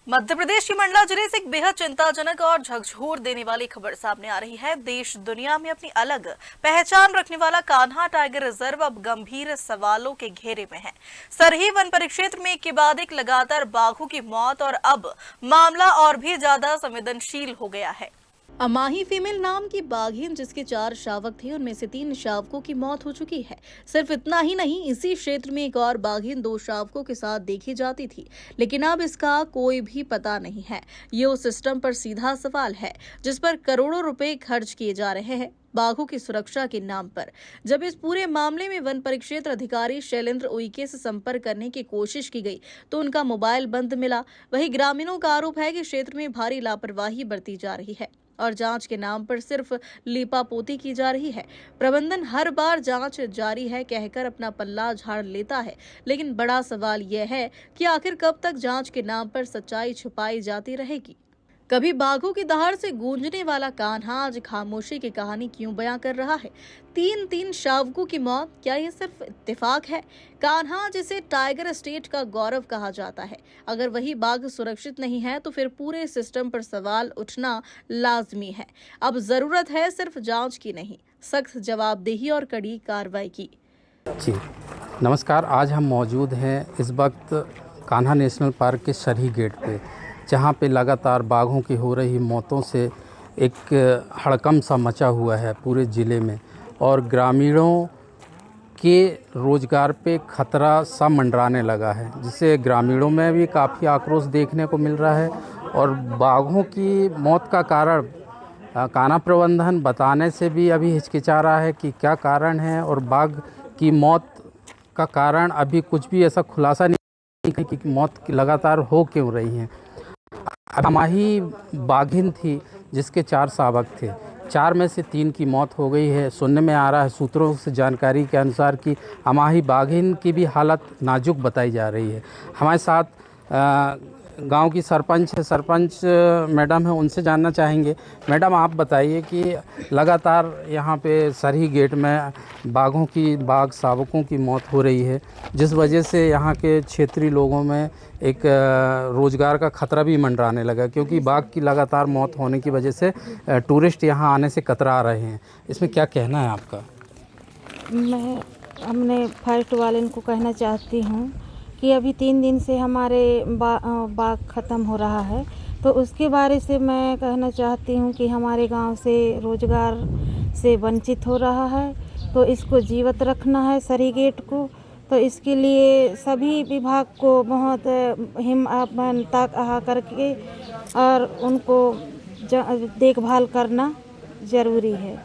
मध्य प्रदेश के मंडला जिले से एक बेहद चिंताजनक और झकझोर देने वाली खबर सामने आ रही है। देश दुनिया में अपनी अलग पहचान रखने वाला कान्हा टाइगर रिजर्व अब गंभीर सवालों के घेरे में है। सरही वन परिक्षेत्र में एक के बाद एक लगातार बाघों की मौत और अब मामला और भी ज्यादा संवेदनशील हो गया है। अमाही फीमेल नाम की बाघिन जिसके 4 शावक थे, उनमें से 3 शावकों की मौत हो चुकी है। सिर्फ इतना ही नहीं, इसी क्षेत्र में एक और बाघिन 2 शावकों के साथ देखी जाती थी, लेकिन अब इसका कोई भी पता नहीं है। ये उस सिस्टम पर सीधा सवाल है जिस पर करोड़ों रुपए खर्च किए जा रहे हैं बाघों की सुरक्षा के नाम पर। जब इस पूरे मामले में वन परिक्षेत्र अधिकारी शैलेंद्र उइके से संपर्क करने की कोशिश की गई तो उनका मोबाइल बंद मिला। वहीं ग्रामीणों का आरोप है कि क्षेत्र में भारी लापरवाही बरती जा रही है और जांच के नाम पर सिर्फ लीपापोती की जा रही है। प्रबंधन हर बार जांच जारी है कहकर अपना पल्ला झाड़ लेता है, लेकिन बड़ा सवाल यह है कि आखिर कब तक जांच के नाम पर सच्चाई छुपाई जाती रहेगी। कभी बाघों की दहाड़ से गूंजने वाला कान्हा आज खामोशी की कहानी क्यों बयां कर रहा है? 3 शावकों की मौत, क्या ये सिर्फ इत्तेफाक है? कान्हा जिसे टाइगर स्टेट का गौरव कहा जाता है, अगर वही बाघ सुरक्षित नहीं है तो फिर पूरे सिस्टम पर सवाल उठना लाजमी है। अब जरूरत है सिर्फ जांच की नहीं, सख्त जवाबदेही और कड़ी कार्रवाई की। जी नमस्कार। आज हम मौजूद हैं इस वक्त कान्हा नेशनल पार्क के सरही गेट पे, जहाँ पे लगातार बाघों की हो रही मौतों से एक हड़कंप सा मचा हुआ है पूरे ज़िले में और ग्रामीणों के रोज़गार पे खतरा सा मंडराने लगा है, जिससे ग्रामीणों में भी काफ़ी आक्रोश देखने को मिल रहा है। और बाघों की मौत का कारण कान्हा प्रबंधन बताने से भी अभी हिचकिचा रहा है कि क्या कारण है, और बाघ की मौत का कारण अभी कुछ भी ऐसा खुलासा नहीं कि मौत लगातार हो क्यों रही है। अमाही बाघिन थी जिसके 4 शावक थे, 4 में से 3 की मौत हो गई है। सुनने में आ रहा है सूत्रों से जानकारी के अनुसार कि अमाही बाघिन की भी हालत नाजुक बताई जा रही है। हमारे साथ गांव की सरपंच है, सरपंच मैडम है, उनसे जानना चाहेंगे। मैडम, आप बताइए कि लगातार यहाँ पे सरही गेट में बाघ शावकों की मौत हो रही है, जिस वजह से यहाँ के क्षेत्रीय लोगों में एक रोज़गार का खतरा भी मंडराने लगा, क्योंकि बाघ की लगातार मौत होने की वजह से टूरिस्ट यहाँ आने से कतरा रहे हैं। इसमें क्या कहना है आपका? मैं अपने फर्स्ट वाले को कहना चाहती हूँ कि अभी 3 दिन से हमारे बाग ख़त्म हो रहा है, तो उसके बारे से मैं कहना चाहती हूँ कि हमारे गांव से रोज़गार से वंचित हो रहा है, तो इसको जीवित रखना है सरही गेट को। तो इसके लिए सभी विभाग को बहुत हिम्मत करके और उनको देखभाल करना ज़रूरी है।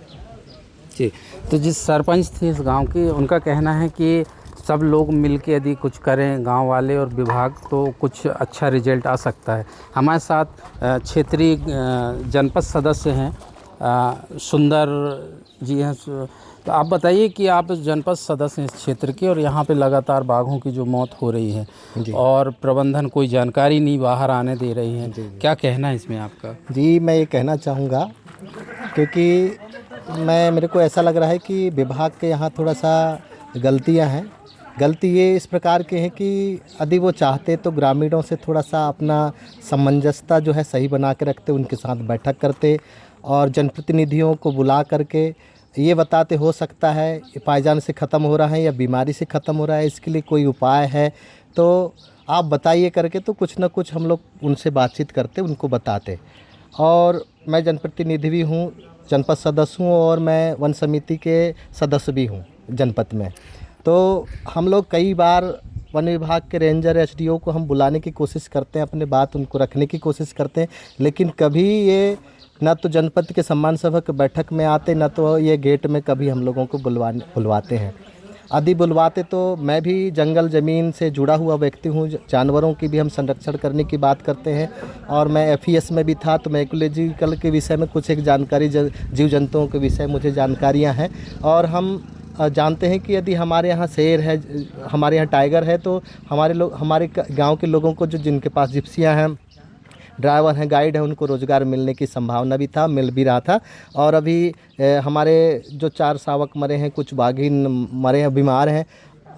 जी, तो जिस सरपंच थे इस गांव की, उनका कहना है कि सब लोग मिलके यदि कुछ करें, गांव वाले और विभाग, तो कुछ अच्छा रिजल्ट आ सकता है। हमारे साथ क्षेत्रीय जनपद सदस्य हैं सुंदर जी हैं। तो आप बताइए कि आप जनपद सदस्य हैं इस क्षेत्र के, और यहाँ पे लगातार बाघों की जो मौत हो रही है और प्रबंधन कोई जानकारी नहीं बाहर आने दे रही है, क्या कहना है इसमें आपका? जी, मैं ये कहना चाहूँगा, क्योंकि मेरे को ऐसा लग रहा है कि विभाग के यहाँ थोड़ा सा गलतियाँ हैं। गलती ये इस प्रकार की है कि यदि वो चाहते तो ग्रामीणों से थोड़ा सा अपना सामंजस्यता जो है सही बना के रखते, उनके साथ बैठक करते और जनप्रतिनिधियों को बुला करके ये बताते, हो सकता है पायजान से ख़त्म हो रहा है या बीमारी से ख़त्म हो रहा है, इसके लिए कोई उपाय है तो आप बताइए करके, तो कुछ ना कुछ हम लोग उनसे बातचीत करते, उनको बताते। और मैं जनप्रतिनिधि भी हूँ, जनपद सदस्य हूँ, और मैं वन समिति के सदस्य भी हूँ जनपद में। तो हम लोग कई बार वन विभाग के रेंजर एसडीओ को हम बुलाने की कोशिश करते हैं, अपने बात उनको रखने की कोशिश करते हैं, लेकिन कभी ये न तो जनपद के सम्मान सभा की बैठक में आते, न तो ये गेट में कभी हम लोगों को बुलवाते हैं। यदि बुलवाते तो मैं भी जंगल ज़मीन से जुड़ा हुआ व्यक्ति हूँ, जानवरों की भी हम संरक्षण करने की बात करते हैं, और मैं एफईएस में भी था, तो मैं इकोलॉजिकल के विषय में कुछ एक जानकारी, जीव जंतुओं के विषय मुझे जानकारियाँ हैं। और हम जानते हैं कि यदि हमारे यहाँ शेर है, हमारे यहाँ टाइगर है, तो हमारे गांव के लोगों को, जो जिनके पास जिप्सियाँ हैं, ड्राइवर हैं, गाइड हैं, उनको रोज़गार मिलने की संभावना भी था, मिल भी रहा था। और अभी हमारे जो 4 शावक मरे हैं, कुछ बाघिन मरे हैं, बीमार हैं।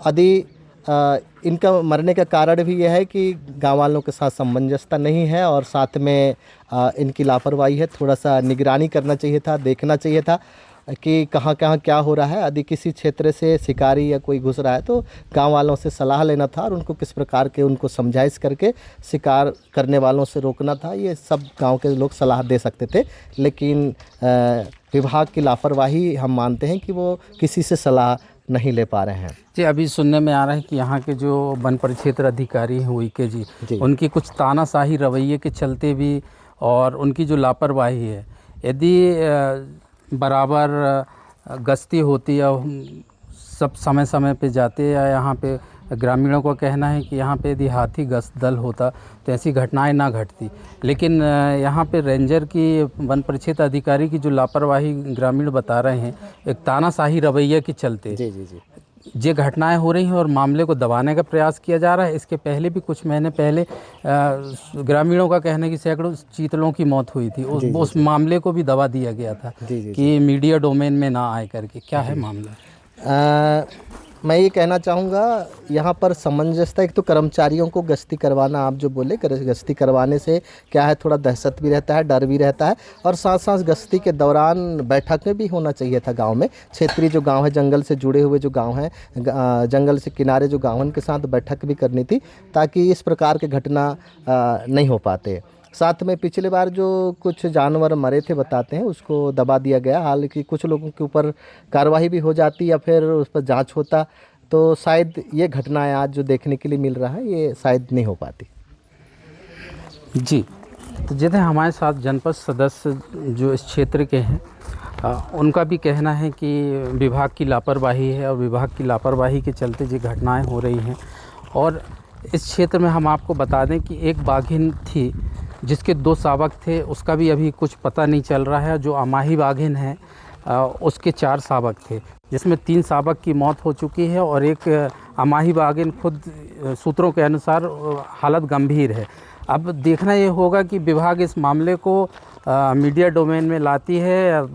यदि इनका मरने का कारण भी यह है कि गांव वालों के साथ सामंजस्यता नहीं है और साथ में इनकी लापरवाही है। थोड़ा सा निगरानी करना चाहिए था, देखना चाहिए था कि कहाँ कहाँ क्या हो रहा है। यदि किसी क्षेत्र से शिकारी या कोई घुस रहा है तो गांव वालों से सलाह लेना था और उनको किस प्रकार के उनको समझाइश करके शिकार करने वालों से रोकना था। ये सब गांव के लोग सलाह दे सकते थे, लेकिन विभाग की लापरवाही हम मानते हैं कि वो किसी से सलाह नहीं ले पा रहे हैं। जी, अभी सुनने में आ रहा है कि यहाँ के जो वन परिक्षेत्र अधिकारी हैं उइके जी, उनकी कुछ तानाशाही रवैये के चलते भी और उनकी जो लापरवाही है, यदि बराबर गश्ती होती है, सब समय समय पे जाते, या यहाँ पे ग्रामीणों का कहना है कि यहाँ पे यदि हाथी गश्त दल होता तो ऐसी घटनाएं ना घटती। लेकिन यहाँ पे रेंजर की, वन परिक्षेत्र अधिकारी की जो लापरवाही ग्रामीण बता रहे हैं, एक तानाशाही रवैये के चलते ये घटनाएं हो रही हैं और मामले को दबाने का प्रयास किया जा रहा है। इसके पहले भी कुछ महीने पहले ग्रामीणों का कहना है कि सैकड़ों चीतलों की मौत हुई थी। उस मामले को भी दबा दिया गया था कि मीडिया डोमेन में ना आए करके। क्या है मामला? मैं ये कहना चाहूँगा, यहाँ पर सामंजस्यता, एक तो कर्मचारियों को गश्ती करवाना, आप जो बोले गश्ती करवाने से क्या है, थोड़ा दहशत भी रहता है, डर भी रहता है, और साथ साथ गश्ती के दौरान बैठक में भी होना चाहिए था गांव में। क्षेत्रीय जो गांव है, जंगल से जुड़े हुए जो गांव हैं, जंगल से किनारे जो गाँव, उनके साथ बैठक भी करनी थी ताकि इस प्रकार के घटना नहीं हो पाते। साथ में पिछले बार जो कुछ जानवर मरे थे बताते हैं, उसको दबा दिया गया। हालांकि कुछ लोगों के ऊपर कार्रवाई भी हो जाती या फिर उस पर जांच होता तो शायद ये घटनाएं आज जो देखने के लिए मिल रहा है ये शायद नहीं हो पाती। जी, तो जैसे हमारे साथ जनपद सदस्य जो इस क्षेत्र के हैं, उनका भी कहना है कि विभाग की लापरवाही है और विभाग की लापरवाही के चलते ये घटनाएं हो रही हैं। और इस क्षेत्र में हम आपको बता दें कि एक बाघिन थी जिसके 2 शावक थे, उसका भी अभी कुछ पता नहीं चल रहा है। जो अमाही बाघिन है उसके 4 शावक थे, जिसमें 3 शावक की मौत हो चुकी है और एक अमाही बाघिन खुद सूत्रों के अनुसार हालत गंभीर है। अब देखना ये होगा कि विभाग इस मामले को मीडिया डोमेन में लाती है,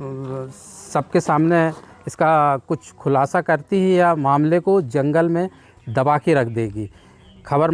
सबके सामने इसका कुछ खुलासा करती है, या मामले को जंगल में दबा के रख देगी। खबर